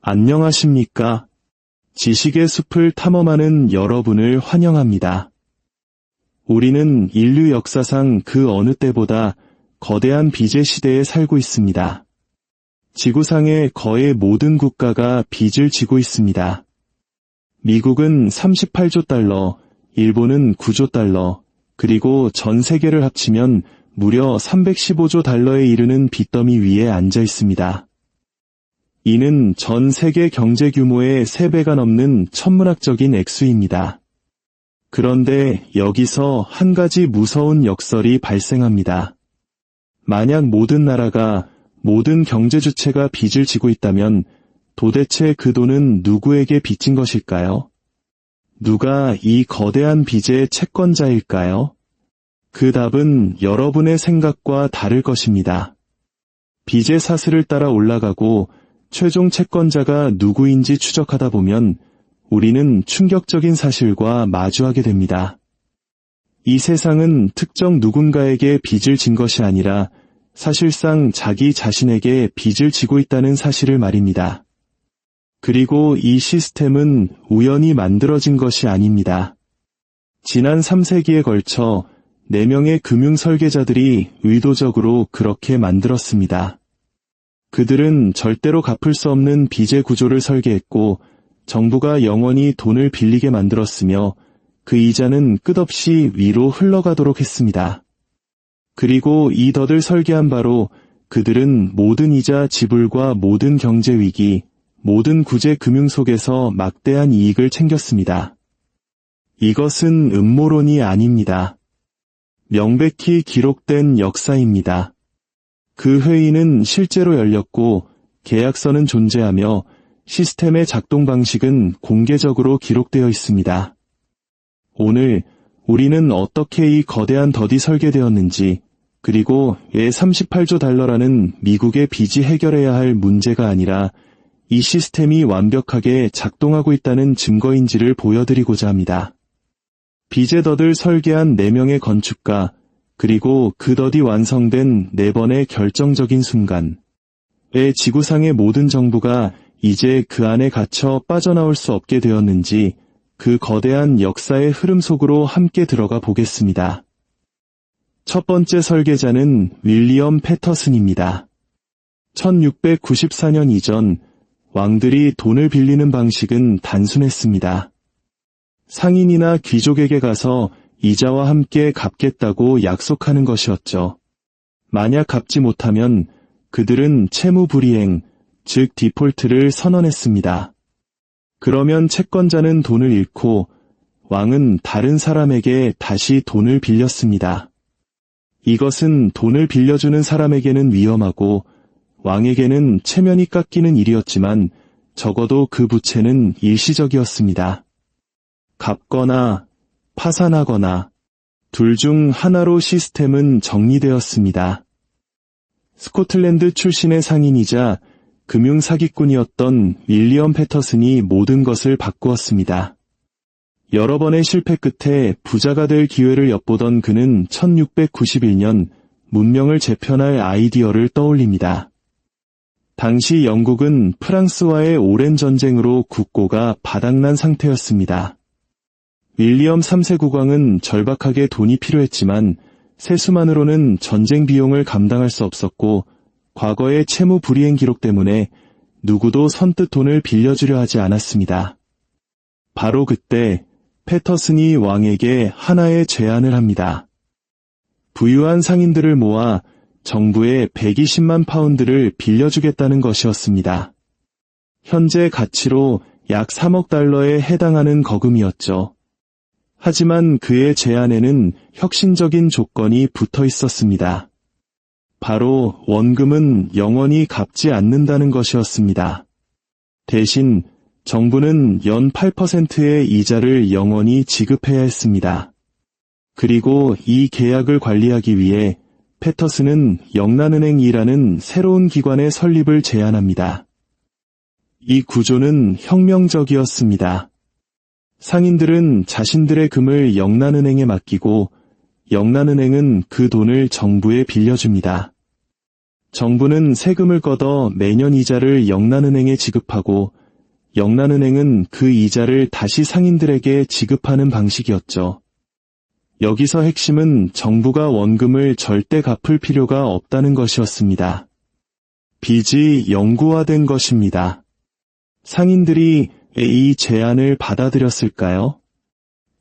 안녕하십니까? 지식의 숲을 탐험하는 여러분을 환영합니다. 우리는 인류 역사상 그 어느 때보다 거대한 빚의 시대에 살고 있습니다. 지구상의 거의 모든 국가가 빚을 지고 있습니다. 미국은 38조 달러, 일본은 9조 달러, 그리고 전 세계를 합치면 무려 315조 달러에 이르는 빚더미 위에 앉아 있습니다. 이는 전 세계 경제 규모의 3배가 넘는 천문학적인 액수입니다. 그런데 여기서 한 가지 무서운 역설이 발생합니다. 만약 모든 나라가, 모든 경제 주체가 빚을 지고 있다면 도대체 그 돈은 누구에게 빚진 것일까요? 누가 이 거대한 빚의 채권자일까요? 그 답은 여러분의 생각과 다를 것입니다. 빚의 사슬을 따라 올라가고 최종 채권자가 누구인지 추적하다 보면 우리는 충격적인 사실과 마주하게 됩니다. 이 세상은 특정 누군가에게 빚을 진 것이 아니라 사실상 자기 자신에게 빚을 지고 있다는 사실을 말입니다. 그리고 이 시스템은 우연히 만들어진 것이 아닙니다. 지난 3세기에 걸쳐 4명의 금융 설계자들이 의도적으로 그렇게 만들었습니다. 그들은 절대로 갚을 수 없는 빚의 구조를 설계했고 정부가 영원히 돈을 빌리게 만들었으며 그 이자는 끝없이 위로 흘러가도록 했습니다. 그리고 이 덫을 설계한 바로 그들은 모든 이자 지불과 모든 경제 위기, 모든 구제 금융 속에서 막대한 이익을 챙겼습니다. 이것은 음모론이 아닙니다. 명백히 기록된 역사입니다. 그 회의는 실제로 열렸고 계약서는 존재하며 시스템의 작동 방식은 공개적으로 기록되어 있습니다. 오늘 우리는 어떻게 이 거대한 덫이 설계되었는지, 그리고 왜 38조 달러라는 미국의 빚이 해결해야 할 문제가 아니라 이 시스템이 완벽하게 작동하고 있다는 증거인지를 보여드리고자 합니다. 빚의 덫을 설계한 4명의 건축가, 그리고 그 덫이 완성된 4번의 결정적인 순간, 왜 지구상의 모든 정부가 이제 그 안에 갇혀 빠져나올 수 없게 되었는지 그 거대한 역사의 흐름 속으로 함께 들어가 보겠습니다. 첫 번째 설계자는 윌리엄 패터슨입니다. 1694년 이전 왕들이 돈을 빌리는 방식은 단순했습니다. 상인이나 귀족에게 가서 이자와 함께 갚겠다고 약속하는 것이었죠. 만약 갚지 못하면 그들은 채무불이행, 즉 디폴트를 선언했습니다. 그러면 채권자는 돈을 잃고 왕은 다른 사람에게 다시 돈을 빌렸습니다. 이것은 돈을 빌려주는 사람에게는 위험하고 왕에게는 체면이 깎이는 일이었지만 적어도 그 부채는 일시적이었습니다. 갚거나 파산하거나 둘 중 하나로 시스템은 정리되었습니다. 스코틀랜드 출신의 상인이자 금융사기꾼이었던 윌리엄 패터슨이 모든 것을 바꾸었습니다. 여러 번의 실패 끝에 부자가 될 기회를 엿보던 그는 1691년 문명을 재편할 아이디어를 떠올립니다. 당시 영국은 프랑스와의 오랜 전쟁으로 국고가 바닥난 상태였습니다. 윌리엄 3세 국왕은 절박하게 돈이 필요했지만 세수만으로는 전쟁 비용을 감당할 수 없었고 과거의 채무 불이행 기록 때문에 누구도 선뜻 돈을 빌려주려 하지 않았습니다. 바로 그때 패터슨이 왕에게 하나의 제안을 합니다. 부유한 상인들을 모아 정부에 120만 파운드를 빌려주겠다는 것이었습니다. 현재 가치로 약 3억 달러에 해당하는 거금이었죠. 하지만 그의 제안에는 혁신적인 조건이 붙어 있었습니다. 바로 원금은 영원히 갚지 않는다는 것이었습니다. 대신 정부는 연 8%의 이자를 영원히 지급해야 했습니다. 그리고 이 계약을 관리하기 위해 패터슨은 영란은행이라는 새로운 기관의 설립을 제안합니다. 이 구조는 혁명적이었습니다. 상인들은 자신들의 금을 영란은행에 맡기고 영란은행은 그 돈을 정부에 빌려줍니다. 정부는 세금을 걷어 매년 이자를 영란은행에 지급하고 영란은행은 그 이자를 다시 상인들에게 지급하는 방식이었죠. 여기서 핵심은 정부가 원금을 절대 갚을 필요가 없다는 것이었습니다. 빚이 영구화된 것입니다. 상인들이 이 제안을 받아들였을까요?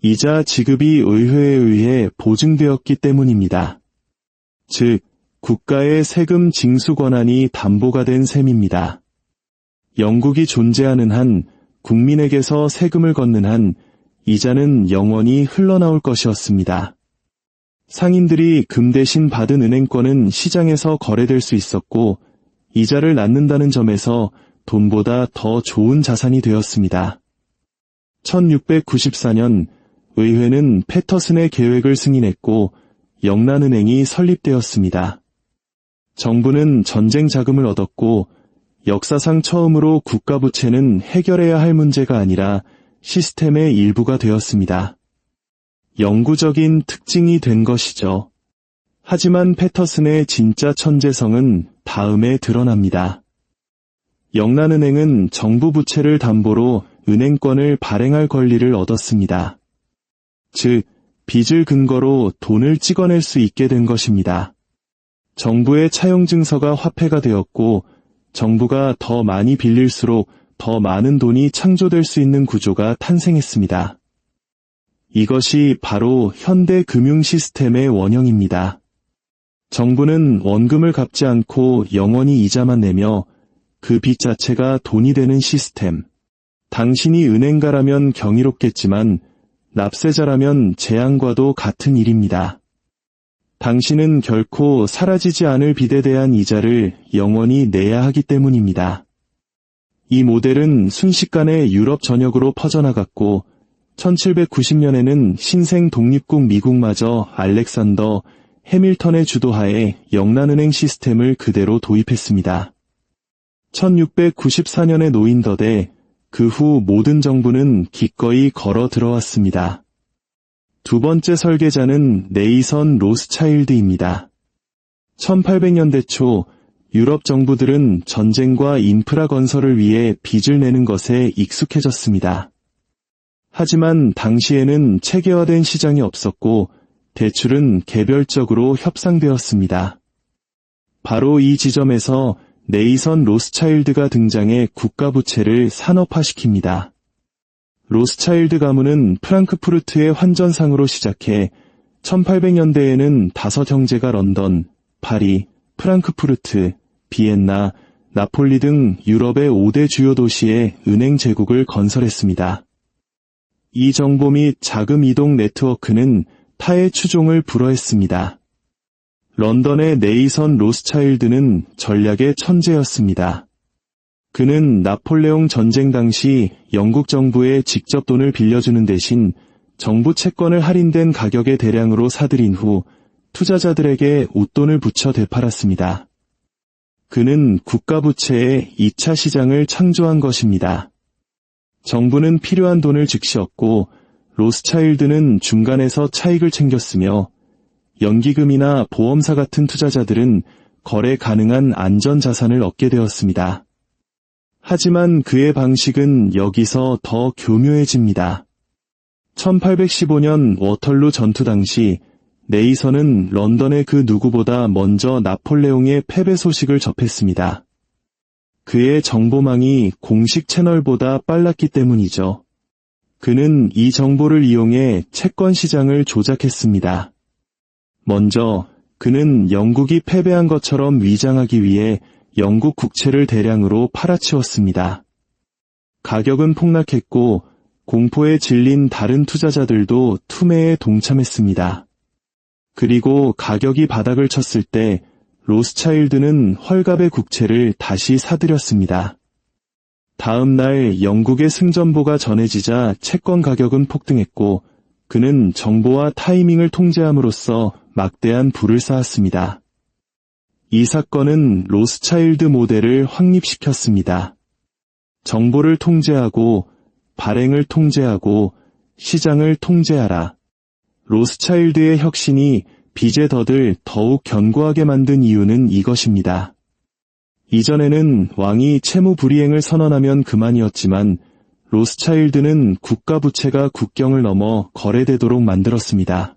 이자 지급이 의회에 의해 보증되었기 때문입니다. 즉, 국가의 세금 징수 권한이 담보가 된 셈입니다. 영국이 존재하는 한, 국민에게서 세금을 걷는 한, 이자는 영원히 흘러나올 것이었습니다. 상인들이 금 대신 받은 은행권은 시장에서 거래될 수 있었고, 이자를 낳는다는 점에서 돈보다 더 좋은 자산이 되었습니다. 1694년 의회는 패터슨의 계획을 승인했고 영란은행이 설립되었습니다. 정부는 전쟁 자금을 얻었고 역사상 처음으로 국가부채는 해결해야 할 문제가 아니라 시스템의 일부가 되었습니다. 영구적인 특징이 된 것이죠. 하지만 패터슨의 진짜 천재성은 다음에 드러납니다. 영란은행은 정부 부채를 담보로 은행권을 발행할 권리를 얻었습니다. 즉, 빚을 근거로 돈을 찍어낼 수 있게 된 것입니다. 정부의 차용증서가 화폐가 되었고 정부가 더 많이 빌릴수록 더 많은 돈이 창조될 수 있는 구조가 탄생했습니다. 이것이 바로 현대 금융 시스템의 원형입니다. 정부는 원금을 갚지 않고 영원히 이자만 내며 그 빚 자체가 돈이 되는 시스템. 당신이 은행가라면 경이롭겠지만 납세자라면 재앙과도 같은 일입니다. 당신은 결코 사라지지 않을 빚에 대한 이자를 영원히 내야 하기 때문입니다. 이 모델은 순식간에 유럽 전역으로 퍼져나갔고 1790년에는 신생 독립국 미국마저 알렉산더 해밀턴의 주도하에 영란은행 시스템을 그대로 도입했습니다. 1694년에 노인더대, 그 후 모든 정부는 기꺼이 걸어 들어왔습니다. 두 번째 설계자는 네이선 로스차일드입니다. 1800년대 초 유럽 정부들은 전쟁과 인프라 건설을 위해 빚을 내는 것에 익숙해졌습니다. 하지만 당시에는 체계화된 시장이 없었고 대출은 개별적으로 협상되었습니다. 바로 이 지점에서 네이선 로스차일드가 등장해 국가부채를 산업화시킵니다. 로스차일드 가문은 프랑크푸르트의 환전상으로 시작해 1800년대에는 5형제가 런던, 파리, 프랑크푸르트, 비엔나, 나폴리 등 유럽의 5대 주요 도시에 은행 제국을 건설했습니다. 이 정보 및 자금 이동 네트워크는 타의 추종을 불허했습니다. 런던의 네이선 로스차일드는 전략의 천재였습니다. 그는 나폴레옹 전쟁 당시 영국 정부에 직접 돈을 빌려주는 대신 정부 채권을 할인된 가격에 대량으로 사들인 후 투자자들에게 웃돈을 붙여 되팔았습니다. 그는 국가부채의 2차 시장을 창조한 것입니다. 정부는 필요한 돈을 즉시 얻고 로스차일드는 중간에서 차익을 챙겼으며 연기금이나 보험사 같은 투자자들은 거래 가능한 안전자산을 얻게 되었습니다. 하지만 그의 방식은 여기서 더 교묘해집니다. 1815년 워털루 전투 당시 네이선은 런던의 그 누구보다 먼저 나폴레옹의 패배 소식을 접했습니다. 그의 정보망이 공식 채널보다 빨랐기 때문이죠. 그는 이 정보를 이용해 채권 시장을 조작했습니다. 먼저 그는 영국이 패배한 것처럼 위장하기 위해 영국 국채를 대량으로 팔아치웠습니다. 가격은 폭락했고 공포에 질린 다른 투자자들도 투매에 동참했습니다. 그리고 가격이 바닥을 쳤을 때 로스차일드는 헐갑의 국채를 다시 사들였습니다. 다음 날 영국의 승전보가 전해지자 채권 가격은 폭등했고 그는 정보와 타이밍을 통제함으로써 막대한 부를 쌓았습니다. 이 사건은 로스차일드 모델을 확립시켰습니다. 정보를 통제하고 발행을 통제하고 시장을 통제하라. 로스차일드의 혁신이 빚의 덫을 더욱 견고하게 만든 이유는 이것입니다. 이전에는 왕이 채무 불이행을 선언하면 그만이었지만 로스차일드는 국가 부채가 국경을 넘어 거래되도록 만들었습니다.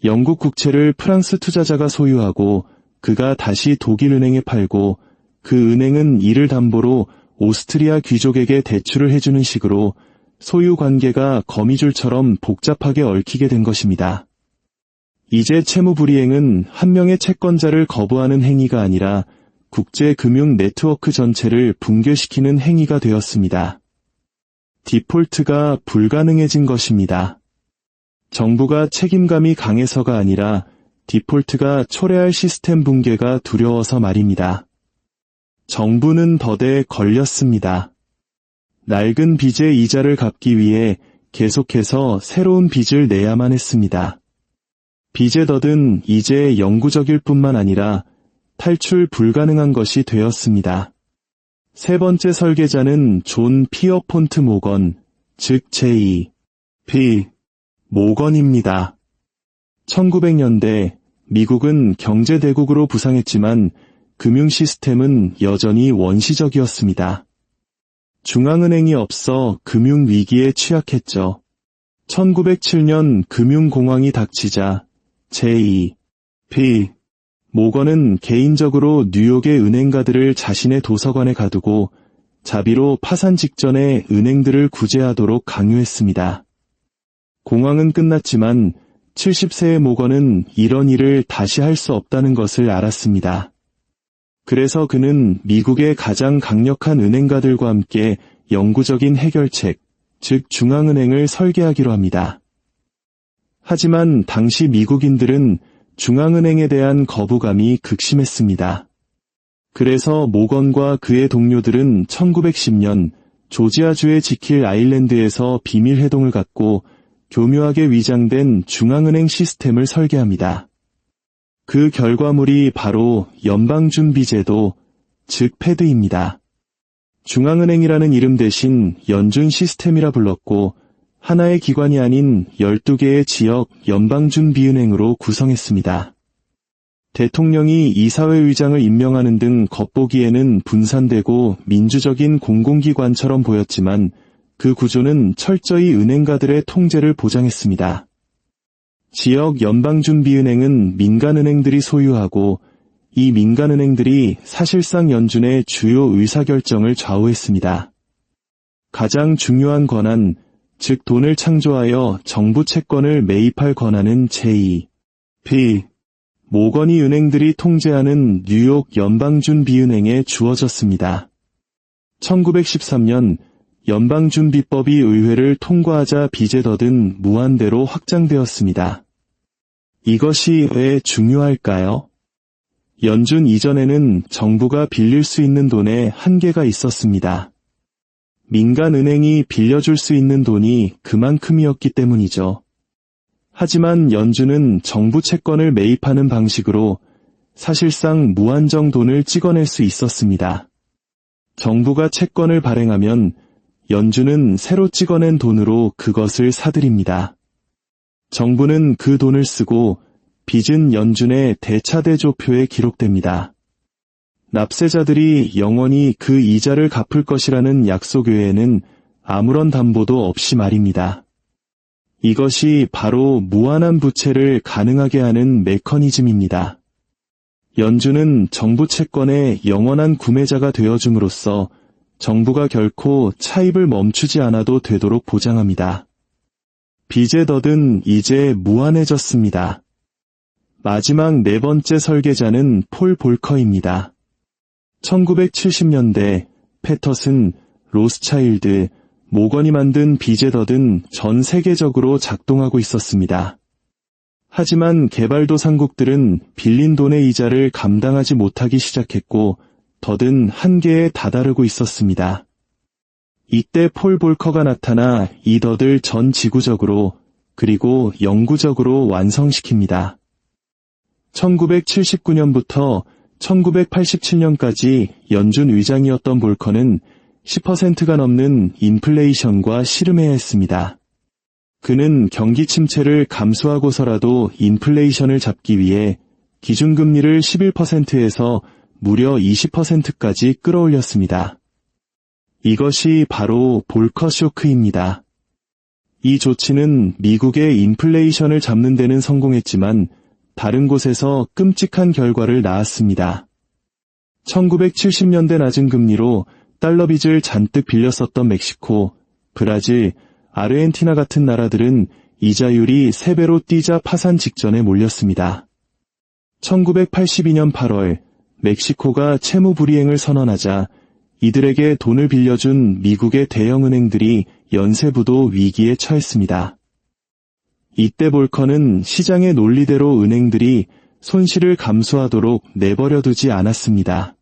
영국 국채를 프랑스 투자자가 소유하고 그가 다시 독일 은행에 팔고 그 은행은 이를 담보로 오스트리아 귀족에게 대출을 해주는 식으로 소유 관계가 거미줄처럼 복잡하게 얽히게 된 것입니다. 이제 채무 불이행은 한 명의 채권자를 거부하는 행위가 아니라 국제 금융 네트워크 전체를 붕괴시키는 행위가 되었습니다. 디폴트가 불가능해진 것입니다. 정부가 책임감이 강해서가 아니라 디폴트가 초래할 시스템 붕괴가 두려워서 말입니다. 정부는 덫에 걸렸습니다. 낡은 빚의 이자를 갚기 위해 계속해서 새로운 빚을 내야만 했습니다. 빚의 덫은 이제 영구적일 뿐만 아니라 탈출 불가능한 것이 되었습니다. 세 번째 설계자는 존 피어폰트 모건, 즉 J.P. 모건입니다. 1900년대 미국은 경제대국으로 부상했지만 금융 시스템은 여전히 원시적이었습니다. 중앙은행이 없어 금융위기에 취약했죠. 1907년 금융공황이 닥치자 J.P. 모건은 개인적으로 뉴욕의 은행가들을 자신의 도서관에 가두고 자비로 파산 직전에 은행들을 구제하도록 강요했습니다. 공황은 끝났지만 70세의 모건은 이런 일을 다시 할 수 없다는 것을 알았습니다. 그래서 그는 미국의 가장 강력한 은행가들과 함께 영구적인 해결책, 즉 중앙은행을 설계하기로 합니다. 하지만 당시 미국인들은 중앙은행에 대한 거부감이 극심했습니다. 그래서 모건과 그의 동료들은 1910년 조지아주의 지킬 아일랜드에서 비밀회동을 갖고 교묘하게 위장된 중앙은행 시스템을 설계합니다. 그 결과물이 바로 연방준비제도, 즉 패드입니다. 중앙은행이라는 이름 대신 연준 시스템이라 불렀고 하나의 기관이 아닌 12개의 지역 연방준비은행으로 구성했습니다. 대통령이 이사회의장을 임명하는 등 겉보기에는 분산되고 민주적인 공공기관처럼 보였지만 그 구조는 철저히 은행가들의 통제를 보장했습니다. 지역 연방준비은행은 민간은행들이 소유하고 이 민간은행들이 사실상 연준의 주요 의사결정을 좌우했습니다. 가장 중요한 권한, 즉 돈을 창조하여 정부 채권을 매입할 권한은 J.P. 모건이 은행들이 통제하는 뉴욕 연방준비은행에 주어졌습니다. 1913년 연방준비법이 의회를 통과하자 빚의 덫은 무한대로 확장되었습니다. 이것이 왜 중요할까요? 연준 이전에는 정부가 빌릴 수 있는 돈에 한계가 있었습니다. 민간은행이 빌려줄 수 있는 돈이 그만큼이었기 때문이죠. 하지만 연준은 정부 채권을 매입하는 방식으로 사실상 무한정 돈을 찍어낼 수 있었습니다. 정부가 채권을 발행하면 연준은 새로 찍어낸 돈으로 그것을 사들입니다. 정부는 그 돈을 쓰고 빚은 연준의 대차대조표에 기록됩니다. 납세자들이 영원히 그 이자를 갚을 것이라는 약속 외에는 아무런 담보도 없이 말입니다. 이것이 바로 무한한 부채를 가능하게 하는 메커니즘입니다. 연준은 정부 채권의 영원한 구매자가 되어줌으로써 정부가 결코 차입을 멈추지 않아도 되도록 보장합니다. 빚의 덫은 이제 무한해졌습니다. 마지막 네 번째 설계자는 폴 볼커입니다. 1970년대 패터슨, 로스차일드, 모건이 만든 빚의 덫은 전 세계적으로 작동하고 있었습니다. 하지만 개발도상국들은 빌린 돈의 이자를 감당하지 못하기 시작했고 덫은 한계에 다다르고 있었습니다. 이때 폴 볼커가 나타나 이 덫을 전 지구적으로 그리고 영구적으로 완성시킵니다. 1979년부터 1987년까지 연준 의장이었던 볼커는 10%가 넘는 인플레이션과 씨름해야 했습니다. 그는 경기 침체를 감수하고서라도 인플레이션을 잡기 위해 기준금리를 11%에서 무려 20%까지 끌어올렸습니다. 이것이 바로 볼커 쇼크입니다. 이 조치는 미국의 인플레이션을 잡는 데는 성공했지만 다른 곳에서 끔찍한 결과를 낳았습니다. 1970년대 낮은 금리로 달러 빚을 잔뜩 빌렸었던 멕시코, 브라질, 아르헨티나 같은 나라들은 이자율이 3배로 뛰자 파산 직전에 몰렸습니다. 1982년 8월 멕시코가 채무 불이행을 선언하자 이들에게 돈을 빌려준 미국의 대형은행들이 연쇄부도 위기에 처했습니다. 이때 볼커는 시장의 논리대로 은행들이 손실을 감수하도록 내버려두지 않았습니다.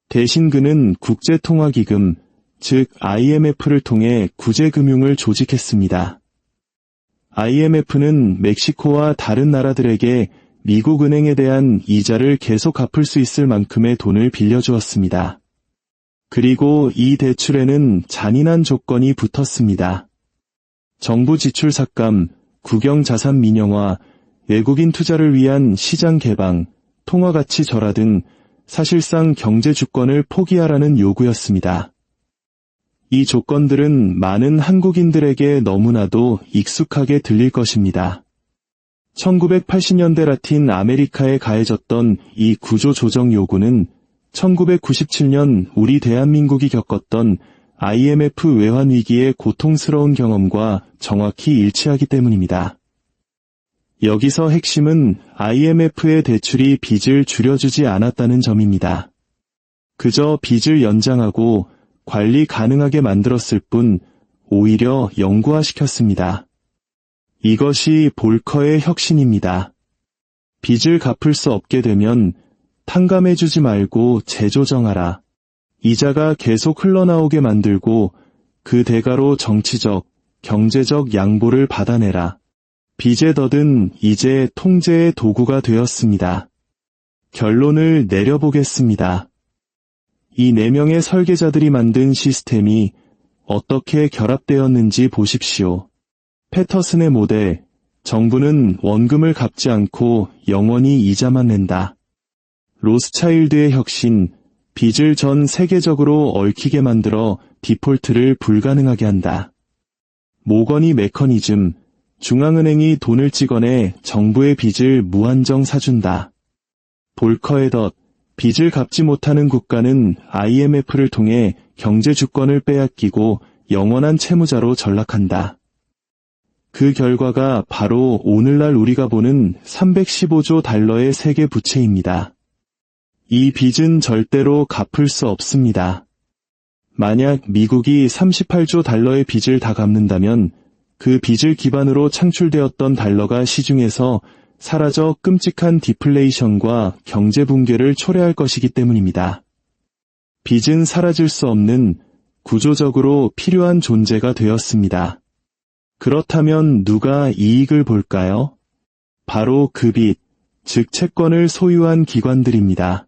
대신 그는 국제통화기금, 즉 IMF를 통해 구제금융을 조직했습니다. IMF는 멕시코와 다른 나라들에게 미국 은행에 대한 이자를 계속 갚을 수 있을 만큼의 돈을 빌려주었습니다. 그리고 이 대출에는 잔인한 조건이 붙었습니다. 정부 지출 삭감, 국영자산 민영화, 외국인 투자를 위한 시장 개방, 통화가치 절하 등 사실상 경제 주권을 포기하라는 요구였습니다. 이 조건들은 많은 한국인들에게 너무나도 익숙하게 들릴 것입니다. 1980년대 라틴 아메리카에 가해졌던 이 구조조정 요구는 1997년 우리 대한민국이 겪었던 IMF 외환 위기의 고통스러운 경험과 정확히 일치하기 때문입니다. 여기서 핵심은 IMF의 대출이 빚을 줄여주지 않았다는 점입니다. 그저 빚을 연장하고 관리 가능하게 만들었을 뿐 오히려 영구화시켰습니다. 이것이 볼커의 혁신입니다. 빚을 갚을 수 없게 되면 탕감해주지 말고 재조정하라. 이자가 계속 흘러나오게 만들고 그 대가로 정치적, 경제적 양보를 받아내라. 빚의 덫은 이제 통제의 도구가 되었습니다. 결론을 내려보겠습니다. 이 4명의 설계자들이 만든 시스템이 어떻게 결합되었는지 보십시오. 패터슨의 모델, 정부는 원금을 갚지 않고 영원히 이자만 낸다. 로스차일드의 혁신, 빚을 전 세계적으로 얽히게 만들어 디폴트를 불가능하게 한다. 모거니 메커니즘, 중앙은행이 돈을 찍어내 정부의 빚을 무한정 사준다. 볼커의 덫, 빚을 갚지 못하는 국가는 IMF를 통해 경제 주권을 빼앗기고 영원한 채무자로 전락한다. 그 결과가 바로 오늘날 우리가 보는 315조 달러의 세계 부채입니다. 이 빚은 절대로 갚을 수 없습니다. 만약 미국이 38조 달러의 빚을 다 갚는다면 그 빚을 기반으로 창출되었던 달러가 시중에서 사라져 끔찍한 디플레이션과 경제 붕괴를 초래할 것이기 때문입니다. 빚은 사라질 수 없는 구조적으로 필요한 존재가 되었습니다. 그렇다면 누가 이익을 볼까요? 바로 그 빚, 즉 채권을 소유한 기관들입니다.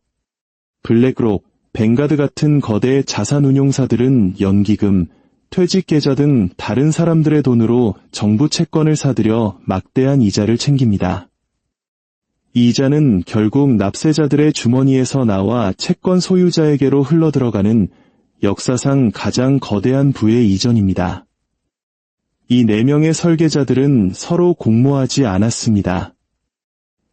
블랙록, 뱅가드 같은 거대 자산운용사들은 연기금, 퇴직계좌 등 다른 사람들의 돈으로 정부 채권을 사들여 막대한 이자를 챙깁니다. 이 이자는 결국 납세자들의 주머니에서 나와 채권 소유자에게로 흘러들어가는 역사상 가장 거대한 부의 이전입니다. 이 4명의 설계자들은 서로 공모하지 않았습니다.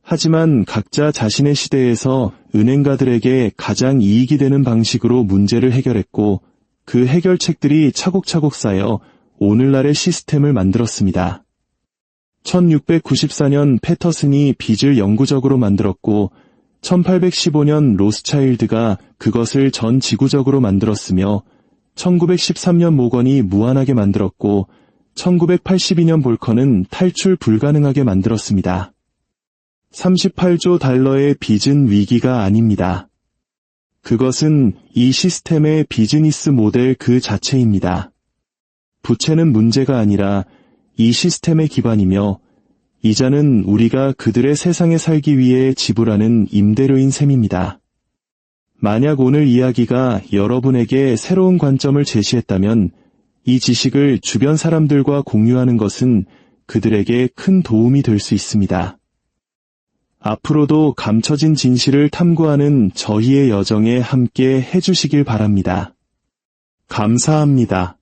하지만 각자 자신의 시대에서 은행가들에게 가장 이익이 되는 방식으로 문제를 해결했고 그 해결책들이 차곡차곡 쌓여 오늘날의 시스템을 만들었습니다. 1694년 패터슨이 빚을 영구적으로 만들었고 1815년 로스차일드가 그것을 전 지구적으로 만들었으며 1913년 모건이 무한하게 만들었고 1982년 볼커는 탈출 불가능하게 만들었습니다. 38조 달러의 빚은 위기가 아닙니다. 그것은 이 시스템의 비즈니스 모델 그 자체입니다. 부채는 문제가 아니라 이 시스템의 기반이며 이자는 우리가 그들의 세상에 살기 위해 지불하는 임대료인 셈입니다. 만약 오늘 이야기가 여러분에게 새로운 관점을 제시했다면 이 지식을 주변 사람들과 공유하는 것은 그들에게 큰 도움이 될 수 있습니다. 앞으로도 감춰진 진실을 탐구하는 저희의 여정에 함께 해주시길 바랍니다. 감사합니다.